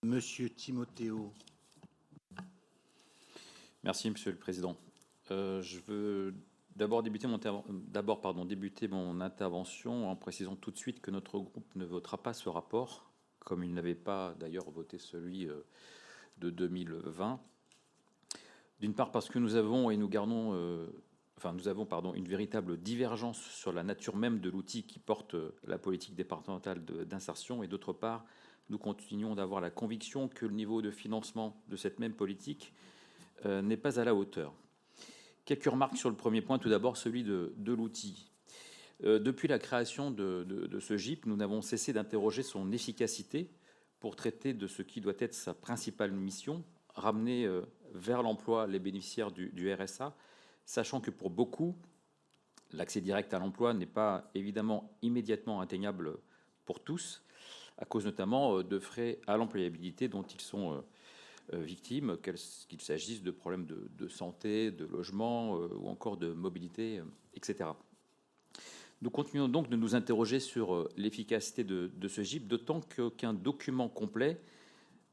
Monsieur Timothéo. Merci, Monsieur le Président. Je veux d'abord débuter mon intervention en précisant tout de suite que notre groupe ne votera pas ce rapport, comme il n'avait pas d'ailleurs voté celui de 2020. D'une part parce que nous avons une véritable divergence sur la nature même de l'outil qui porte la politique départementale d'insertion, et d'autre part, nous continuons d'avoir la conviction que le niveau de financement de cette même politique n'est pas à la hauteur. Quelques remarques sur le premier point, tout d'abord celui de l'outil. Depuis la création de ce GIP, nous n'avons cessé d'interroger son efficacité pour traiter de ce qui doit être sa principale mission, ramener vers l'emploi les bénéficiaires du RSA, sachant que pour beaucoup, l'accès direct à l'emploi n'est pas évidemment immédiatement atteignable pour tous, à cause notamment de frais à l'employabilité dont ils sont victimes, qu'il s'agisse de problèmes de santé, de logement ou encore de mobilité, etc. Nous continuons donc de nous interroger sur l'efficacité de ce GIP, d'autant qu'aucun document complet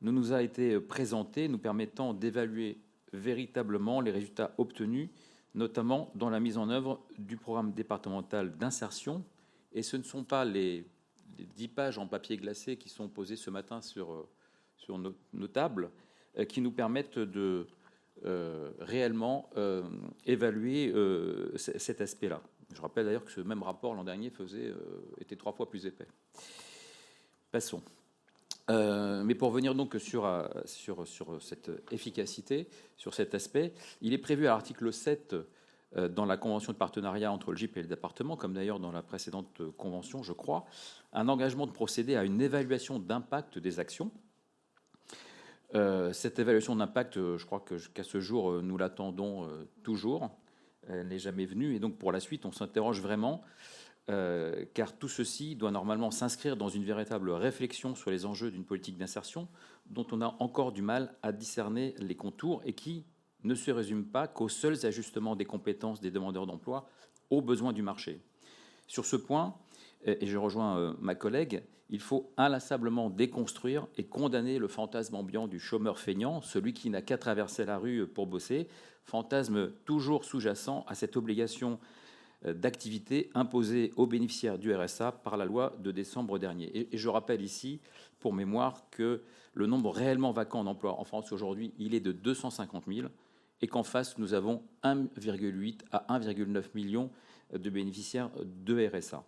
ne nous a été présenté nous permettant d'évaluer véritablement les résultats obtenus, notamment dans la mise en œuvre du programme départemental d'insertion. Et ce ne sont pas les 10 pages en papier glacé qui sont posées ce matin sur nos tables qui nous permettent de réellement évaluer cet aspect-là. Je rappelle d'ailleurs que ce même rapport l'an dernier était 3 fois plus épais. Passons. Mais pour revenir donc sur cette efficacité, sur cet aspect, il est prévu à l'article 7 dans la convention de partenariat entre le GIP et le département, comme d'ailleurs dans la précédente convention, je crois, un engagement de procéder à une évaluation d'impact des actions. Cette évaluation d'impact, je crois qu'à ce jour, nous l'attendons toujours. Elle n'est jamais venue, et donc pour la suite, on s'interroge vraiment, car tout ceci doit normalement s'inscrire dans une véritable réflexion sur les enjeux d'une politique d'insertion dont on a encore du mal à discerner les contours et qui ne se résume pas qu'aux seuls ajustements des compétences des demandeurs d'emploi aux besoins du marché. Sur ce point, et je rejoins ma collègue, il faut inlassablement déconstruire et condamner le fantasme ambiant du chômeur feignant, celui qui n'a qu'à traverser la rue pour bosser, fantasme toujours sous-jacent à cette obligation d'activité imposée aux bénéficiaires du RSA par la loi de décembre dernier. Et je rappelle ici, pour mémoire, que le nombre réellement vacant d'emplois en France aujourd'hui, il est de 250 000, et qu'en face, nous avons 1,8 à 1,9 million de bénéficiaires de RSA.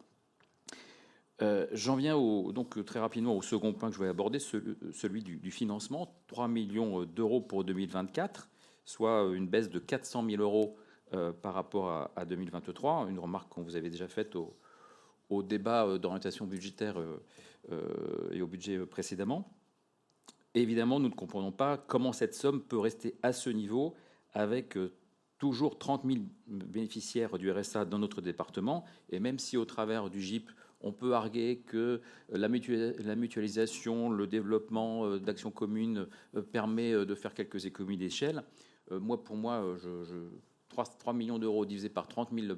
J'en viens donc très rapidement au second point que je vais aborder, celui du financement. 3 millions d'euros pour 2024, soit une baisse de 400 000 euros par rapport à 2023. Une remarque qu'on vous avait déjà faite au débat d'orientation budgétaire et au budget précédemment. Évidemment, nous ne comprenons pas comment cette somme peut rester à ce niveau avec toujours 30 000 bénéficiaires du RSA dans notre département. Et même si au travers du GIP, on peut arguer que la mutualisation, le développement d'actions communes permet de faire quelques économies d'échelle, pour moi, 3 millions d'euros divisé par 30 000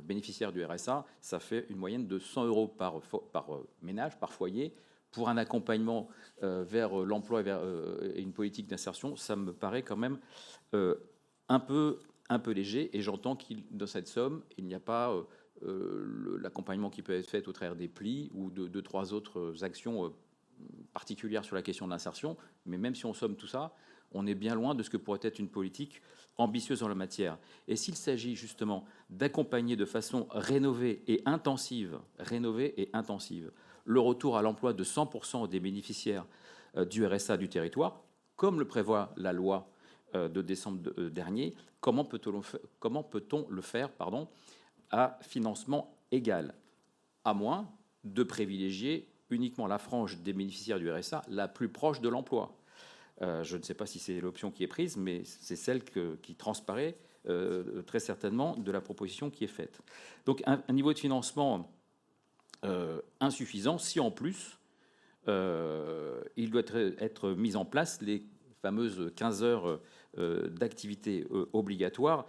bénéficiaires du RSA, ça fait une moyenne de 100 euros par ménage, par foyer. Pour un accompagnement vers l'emploi et une politique d'insertion, ça me paraît quand même un peu léger. Et j'entends que dans cette somme, il n'y a pas l'accompagnement qui peut être fait au travers des plis ou de 3 autres actions particulières sur la question de l'insertion. Mais même si on somme tout ça, on est bien loin de ce que pourrait être une politique ambitieuse en la matière. Et s'il s'agit justement d'accompagner de façon rénovée et intensive le retour à l'emploi de 100% des bénéficiaires du RSA du territoire, comme le prévoit la loi de décembre dernier, comment peut-on le faire à financement égal, à moins de privilégier uniquement la frange des bénéficiaires du RSA la plus proche de l'emploi. Je ne sais pas si c'est l'option qui est prise, mais c'est celle qui transparaît très certainement de la proposition qui est faite. Donc un niveau de financement insuffisant, si en plus il doit être mis en place les fameuses 15 heures d'activité obligatoire,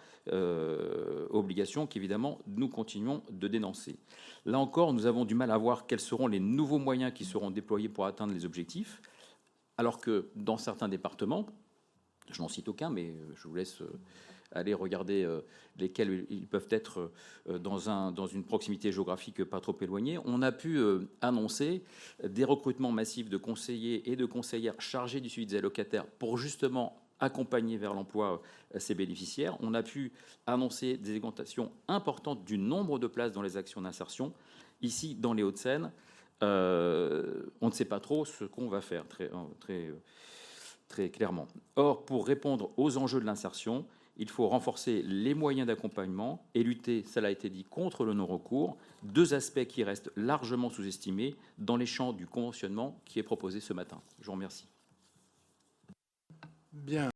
obligation qu'évidemment nous continuons de dénoncer. Là encore, nous avons du mal à voir quels seront les nouveaux moyens qui seront déployés pour atteindre les objectifs. Alors que dans certains départements, je n'en cite aucun, mais je vous laisse aller regarder lesquels ils peuvent être dans une proximité géographique pas trop éloignée, on a pu annoncer des recrutements massifs de conseillers et de conseillères chargés du suivi des allocataires pour justement accompagner vers l'emploi ces bénéficiaires. On a pu annoncer des augmentations importantes du nombre de places dans les actions d'insertion. Ici, dans les Hauts-de-Seine, on ne sait pas trop ce qu'on va faire, très clairement. Or, pour répondre aux enjeux de l'insertion, il faut renforcer les moyens d'accompagnement et lutter, cela a été dit, contre le non-recours, deux aspects qui restent largement sous-estimés dans les champs du conventionnement qui est proposé ce matin. Je vous remercie. Bien.